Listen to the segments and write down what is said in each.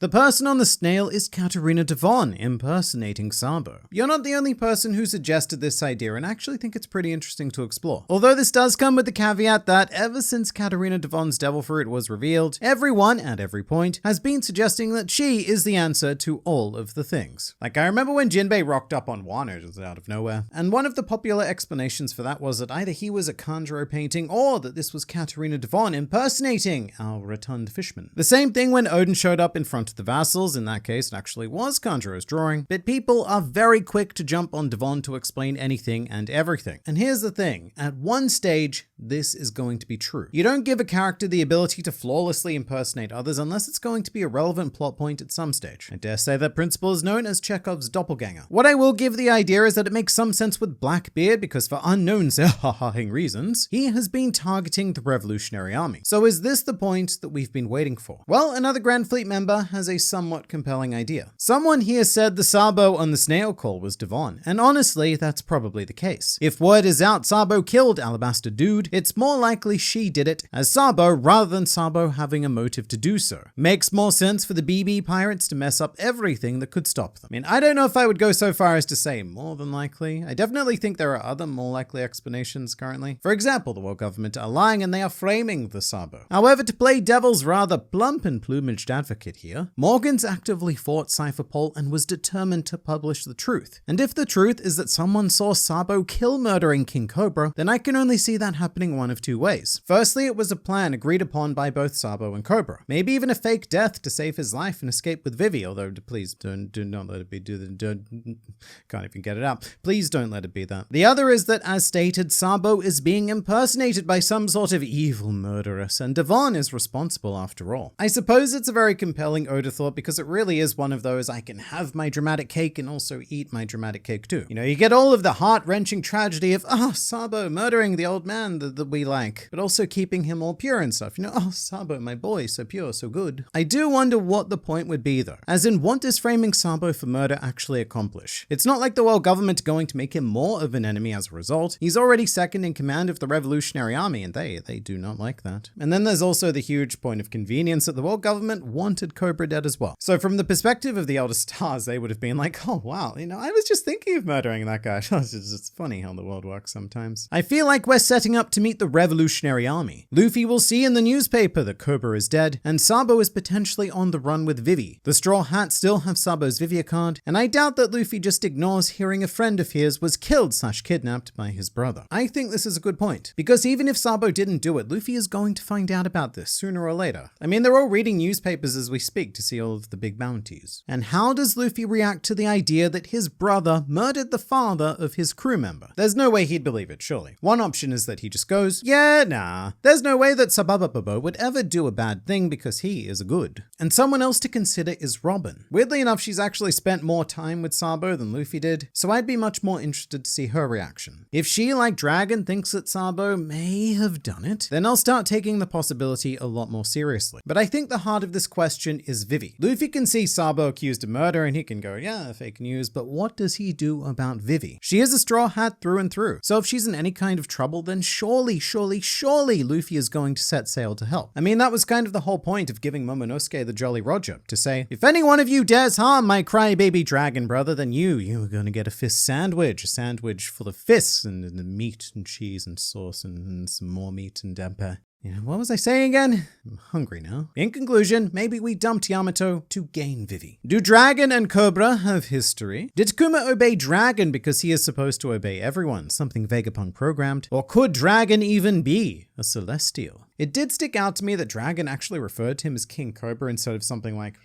The person on the snail is Katarina Devon impersonating Sabo. You're not the only person who suggested this idea, and I actually think it's pretty interesting to explore. Although this does come with the caveat that ever since Katarina Devon's devil fruit was revealed, everyone at every point has been suggesting that she is the answer to all of the things. Like, I remember when Jinbei rocked up on Wano just out of nowhere, and one of the popular explanations for that was that either he was a Kanjuro painting or that this was Katarina Devon impersonating our rotund fishman. The same thing when Odin showed up in front of the vassals. In that case, it actually was Kanjuro's drawing, but people are very quick to jump on Devon to explain anything and everything. And here's the thing, at one stage, this is going to be true. You don't give a character the ability to flawlessly impersonate others unless it's going to be a relevant plot point at some stage. I dare say that principle is known as Chekhov's doppelganger. What I will give the idea is that it makes some sense with Blackbeard because for unknown reasons, he has been targeting the Revolutionary Army. So is this the point that we've been waiting for? Well, another Grand Fleet member has a somewhat compelling idea. Someone here said the Sabo on the snail call was Devon, and honestly, that's probably the case. If word is out Sabo killed Alabaster Dude, it's more likely she did it as Sabo rather than Sabo having a motive to do so. Makes more sense for the BB pirates to mess up everything that could stop them. I mean, I don't know if I would go so far as to say more than likely. I definitely think there are other more likely explanations currently. For example, the world government are lying and they are framing the Sabo. However, to play devil's rather plump and plumaged advocate here, Morgans actively fought Cypherpole and was determined to publish the truth. And if the truth is that someone saw Sabo kill murdering King Cobra, then I can only see that happening one of two ways. Firstly, it was a plan agreed upon by both Sabo and Cobra. Maybe even a fake death to save his life and escape with Vivi, although please do not let it be, can't even get it out. Please don't let it be that. The other is that, as stated, Sabo is being impersonated by some sort of evil murderess, and Devon is responsible after all. I suppose it's a very compelling Oda thought because it really is one of those I can have my dramatic cake and also eat my dramatic cake too. You know, you get all of the heart-wrenching tragedy of, Sabo murdering the old man that we like, but also keeping him all pure and stuff. You know, Sabo, my boy, so pure, so good. I do wonder what the point would be though. As in, what does framing Sabo for murder actually accomplish? It's not like the world government are going to make him more of an enemy as a result. He's already second in command of the Revolutionary Army, and they do not like that. And then there's also the huge point of convenience that the world government wanted Cobra dead as well. So from the perspective of the Elder Stars, they would have been like, oh wow, you know, I was just thinking of murdering that guy. It's funny how the world works sometimes. I feel like we're setting up to meet the Revolutionary Army. Luffy will see in the newspaper that Cobra is dead, and Sabo is potentially on the run with Vivi. The Straw Hats still have Sabo's Vivia card, and I doubt that Luffy just ignores hearing a friend of his was killed/kidnapped by his brother. I think this is a good point, because even if Sabo didn't do it, Luffy is going to find out about this sooner or later. I mean, they're all reading newspapers as we speak to see all of the big bounties. And how does Luffy react to the idea that his brother murdered the father of his crew member? There's no way he'd believe it, surely. One option is that he just goes, yeah, nah. There's no way that Sabababo would ever do a bad thing because he is a good. And someone else to consider is Robin. Weirdly enough, she's actually spent more time with Sabo than Luffy did, so I'd be much more interested to see her reaction. If she, like Dragon, thinks that Sabo may have done it, then I'll start taking the possibility a lot more seriously. But I think the heart of this question is Vivi. Luffy can see Sabo accused of murder and he can go, yeah, fake news, but what does he do about Vivi? She is a Straw Hat through and through, so if she's in any kind of trouble, then surely Luffy is going to set sail to help. I mean, that was kind of the whole point of giving Momonosuke the Jolly Roger, to say, if any one of you dares harm my crybaby dragon brother, then you are going to get a fist sandwich, a sandwich full of fists and meat and cheese and sauce and some more meat and yeah, what was I saying again? I'm hungry now. In conclusion, maybe we dumped Yamato to gain Vivi. Do Dragon and Cobra have history? Did Kuma obey Dragon because he is supposed to obey everyone, something Vegapunk programmed? Or could Dragon even be a Celestial? It did stick out to me that Dragon actually referred to him as King Cobra instead of something like,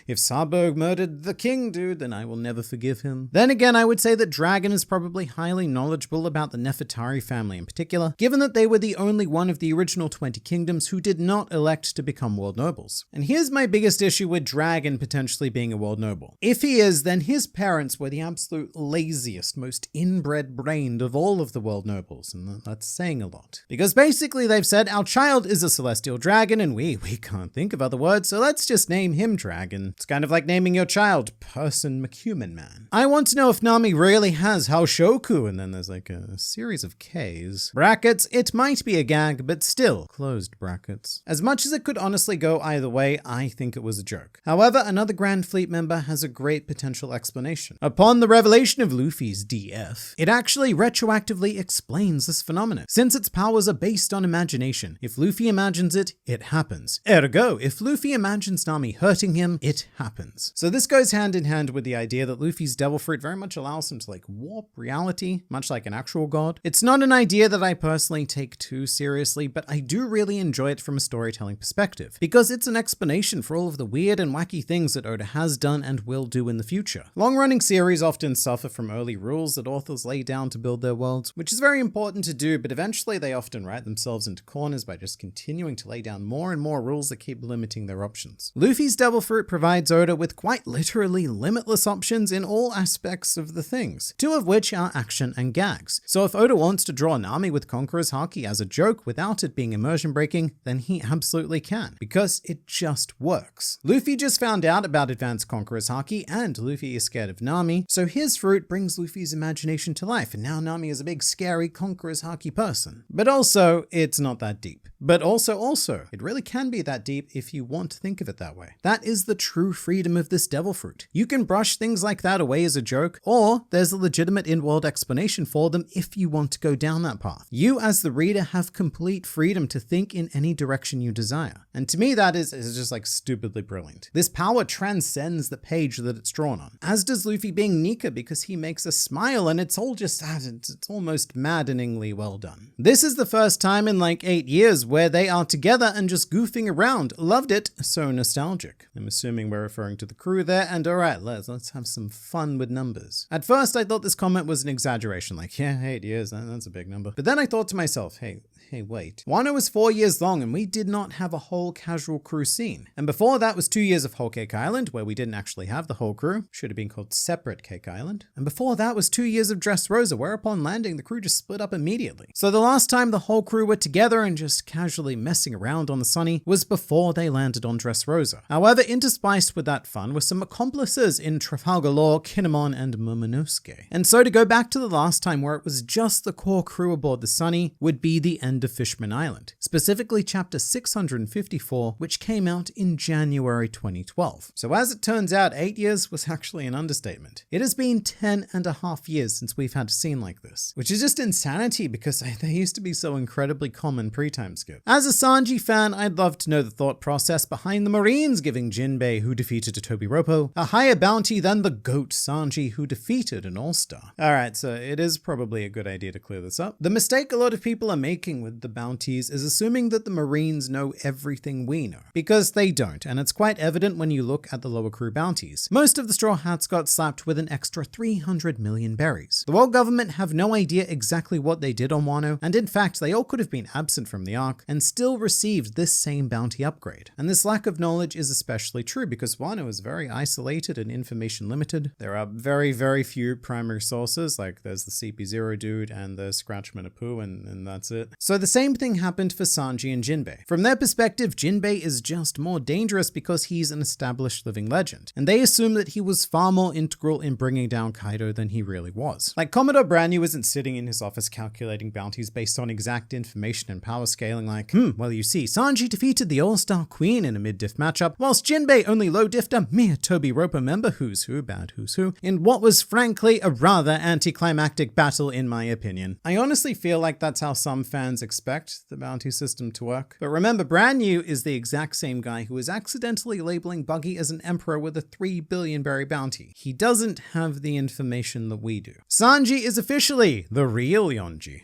if Sabo murdered the king dude, then I will never forgive him. Then again, I would say that Dragon is probably highly knowledgeable about the Nefertari family in particular, given that they were the only one of the original 20 kingdoms who did not elect to become world nobles. And here's my biggest issue with Dragon potentially being a world noble. If he is, then his parents were the absolute laziest, most inbred brained of all of the world nobles, and that's saying a lot. Because basically basically they've said our child is a celestial dragon and we can't think of other words, so let's just name him Dragon. It's kind of like naming your child Person McHuman Man. I want to know if Nami really has Haoshoku, and then there's like a series of Ks. Brackets, it might be a gag, but still, closed brackets. As much as it could honestly go either way, I think it was a joke. However, another Grand Fleet member has a great potential explanation. Upon the revelation of Luffy's DF, it actually retroactively explains this phenomenon, since its powers are based on imagination. If Luffy imagines it, it happens. Ergo, if Luffy imagines Nami hurting him, it happens. So this goes hand in hand with the idea that Luffy's devil fruit very much allows him to like warp reality, much like an actual god. It's not an idea that I personally take too seriously, but I do really enjoy it from a storytelling perspective, because it's an explanation for all of the weird and wacky things that Oda has done and will do in the future. Long-running series often suffer from early rules that authors lay down to build their worlds, which is very important to do, but eventually they often write themselves into corners by just continuing to lay down more and more rules that keep limiting their options. Luffy's devil fruit provides Oda with quite literally limitless options in all aspects of the things, two of which are action and gags. So if Oda wants to draw Nami with Conqueror's Haki as a joke without it being immersion breaking, then he absolutely can, because it just works. Luffy just found out about advanced Conqueror's Haki, and Luffy is scared of Nami, so his fruit brings Luffy's imagination to life, and now Nami is a big scary Conqueror's Haki person. But also, it's not that deep. But also, it really can be that deep if you want to think of it that way. That is the true freedom of this devil fruit. You can brush things like that away as a joke, or there's a legitimate in-world explanation for them if you want to go down that path. You as the reader have complete freedom to think in any direction you desire. And to me that is just like stupidly brilliant. This power transcends the page that it's drawn on. As does Luffy being Nika, because he makes us smile and it's all just, it's almost maddeningly well done. This is the first time in like 8 years where they are together and just goofing around. Loved it. So nostalgic. I'm assuming we're referring to the crew there, and alright, let's have some fun with numbers. At first I thought this comment was an exaggeration, like yeah, 8 years, that's a big number. But then I thought to myself, hey wait. Wano was 4 years long and we did not have a whole casual crew scene. And before that was 2 years of Whole Cake Island, where we didn't actually have the whole crew. Should have been called Separate Cake Island. And before that was 2 years of Dressrosa, where upon landing the crew just split up immediately. So the last time the whole crew were together and just casually messing around on the Sunny was before they landed on Dressrosa. However, interspiced with that fun were some accomplices in Trafalgar Law, Kinemon, and Momonosuke. And so to go back to the last time where it was just the core crew aboard the Sunny would be the end of Fishman Island, specifically chapter 654, which came out in January 2012. So as it turns out, 8 years was actually an understatement. It has been 10.5 years since we've had a scene like this, which is just insanity because they used to be so incredibly common pre-time skip. As a Sanji fan, I'd love to know the thought process behind the Marines giving Jinbei, who defeated Tobi Roppo, a higher bounty than the GOAT Sanji, who defeated an All-Star. Alright, so it is probably a good idea to clear this up. The mistake a lot of people are making with the bounties is assuming that the Marines know everything we know, because they don't, and it's quite evident when you look at the lower crew bounties. Most of the Straw Hats got slapped with an extra 300 million berries. The world government have no idea exactly what they did on Wano, and in fact they all could have been absent from the arc and still received this same bounty upgrade. And this lack of knowledge is especially true because Wano is very isolated and information limited. There are very few primary sources, like there's the CP0 dude and the Scratchman Apu, and that's it. So the same thing happened for Sanji and Jinbei. From their perspective, Jinbei is just more dangerous because he's an established living legend, and they assume that he was far more integral in bringing down Kaido than he really was. Like Commodore Branyu isn't sitting in his office calculating bounties based on exact information and power scaling like, well you see, Sanji defeated the All-Star Queen in a mid-diff matchup, whilst Jinbei only low-diffed a mere Tobi Roppo member, who's who, bad who's who, in what was frankly a rather anticlimactic battle in my opinion. I honestly feel like that's how some fans expect the bounty system to work. But remember, Branyu is the exact same guy who is accidentally labeling Buggy as an emperor with a 3 billion berry bounty. He doesn't have the information that we do. Sanji is officially the real Yonji.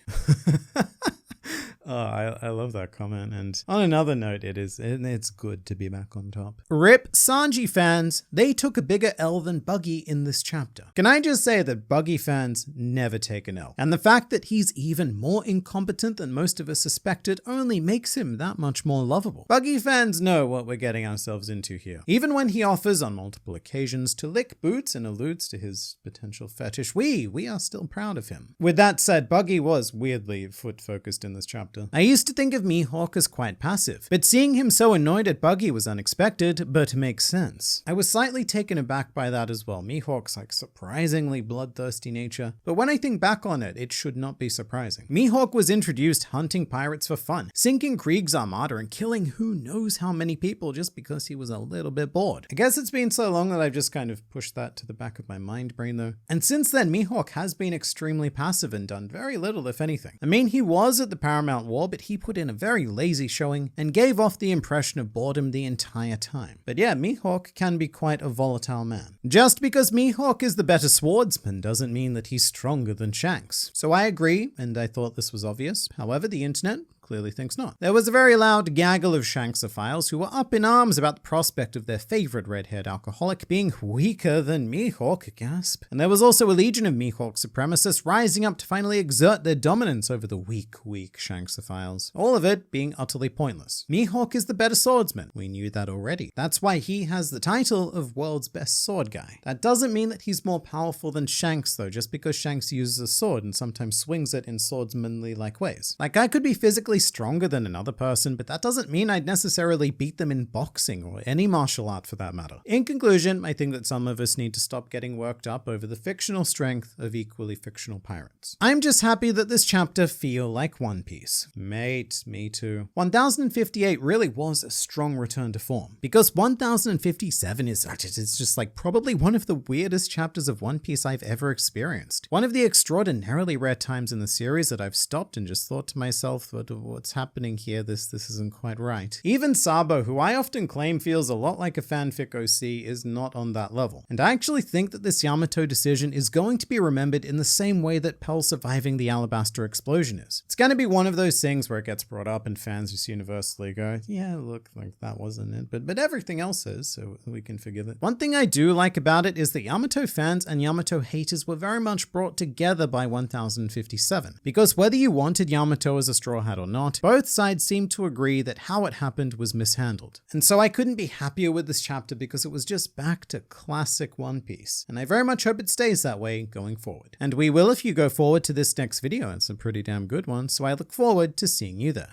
Oh, I love that comment. And on another note, it's good to be back on top. RIP Sanji fans, they took a bigger L than Buggy in this chapter. Can I just say that Buggy fans never take an L? And the fact that he's even more incompetent than most of us suspected only makes him that much more lovable. Buggy fans know what we're getting ourselves into here. Even when he offers on multiple occasions to lick boots and alludes to his potential fetish, we are still proud of him. With that said, Buggy was weirdly foot focused in this chapter. character. I used to think of Mihawk as quite passive, but seeing him so annoyed at Buggy was unexpected, but makes sense. I was slightly taken aback by that as well. Mihawk's like surprisingly bloodthirsty nature, but when I think back on it, it should not be surprising. Mihawk was introduced hunting pirates for fun, sinking Krieg's armada and killing who knows how many people just because he was a little bit bored. I guess it's been so long that I've just kind of pushed that to the back of my mind brain though. And since then, Mihawk has been extremely passive and done very little if anything. I mean, he was at the Paramount War, but he put in a very lazy showing and gave off the impression of boredom the entire time. But yeah, Mihawk can be quite a volatile man. Just because Mihawk is the better swordsman doesn't mean that he's stronger than Shanks. So I agree, and I thought this was obvious. However, the internet clearly thinks not. There was a very loud gaggle of Shanksophiles who were up in arms about the prospect of their favorite red-haired alcoholic being weaker than Mihawk, gasp. And there was also a legion of Mihawk supremacists rising up to finally exert their dominance over the weak Shanksophiles. All of it being utterly pointless. Mihawk is the better swordsman. We knew that already. That's why he has the title of world's best sword guy. That doesn't mean that he's more powerful than Shanks though, just because Shanks uses a sword and sometimes swings it in swordsmanly-like ways. Like, I could be physically stronger than another person, but that doesn't mean I'd necessarily beat them in boxing or any martial art for that matter. In conclusion, I think that some of us need to stop getting worked up over the fictional strength of equally fictional pirates. I'm just happy that this chapter feel like One Piece. Mate, me too. 1058 really was a strong return to form, because 1057 is it's just like probably one of the weirdest chapters of One Piece I've ever experienced. One of the extraordinarily rare times in the series that I've stopped and just thought to myself, what's happening here? This isn't quite right. Even Sabo, who I often claim feels a lot like a fanfic OC, is not on that level. And I actually think that this Yamato decision is going to be remembered in the same way that Pell surviving the Alabaster explosion is. It's going to be one of those things where it gets brought up and fans just universally go, yeah, look, like that wasn't it. But everything else is, so we can forgive it. One thing I do like about it is that Yamato fans and Yamato haters were very much brought together by 1057. Because whether you wanted Yamato as a Straw Hat or not, both sides seemed to agree that how it happened was mishandled. And so I couldn't be happier with this chapter because it was just back to classic One Piece. And I very much hope it stays that way going forward. And we will if you go forward to this next video. It's a pretty damn good one, so I look forward to seeing you there.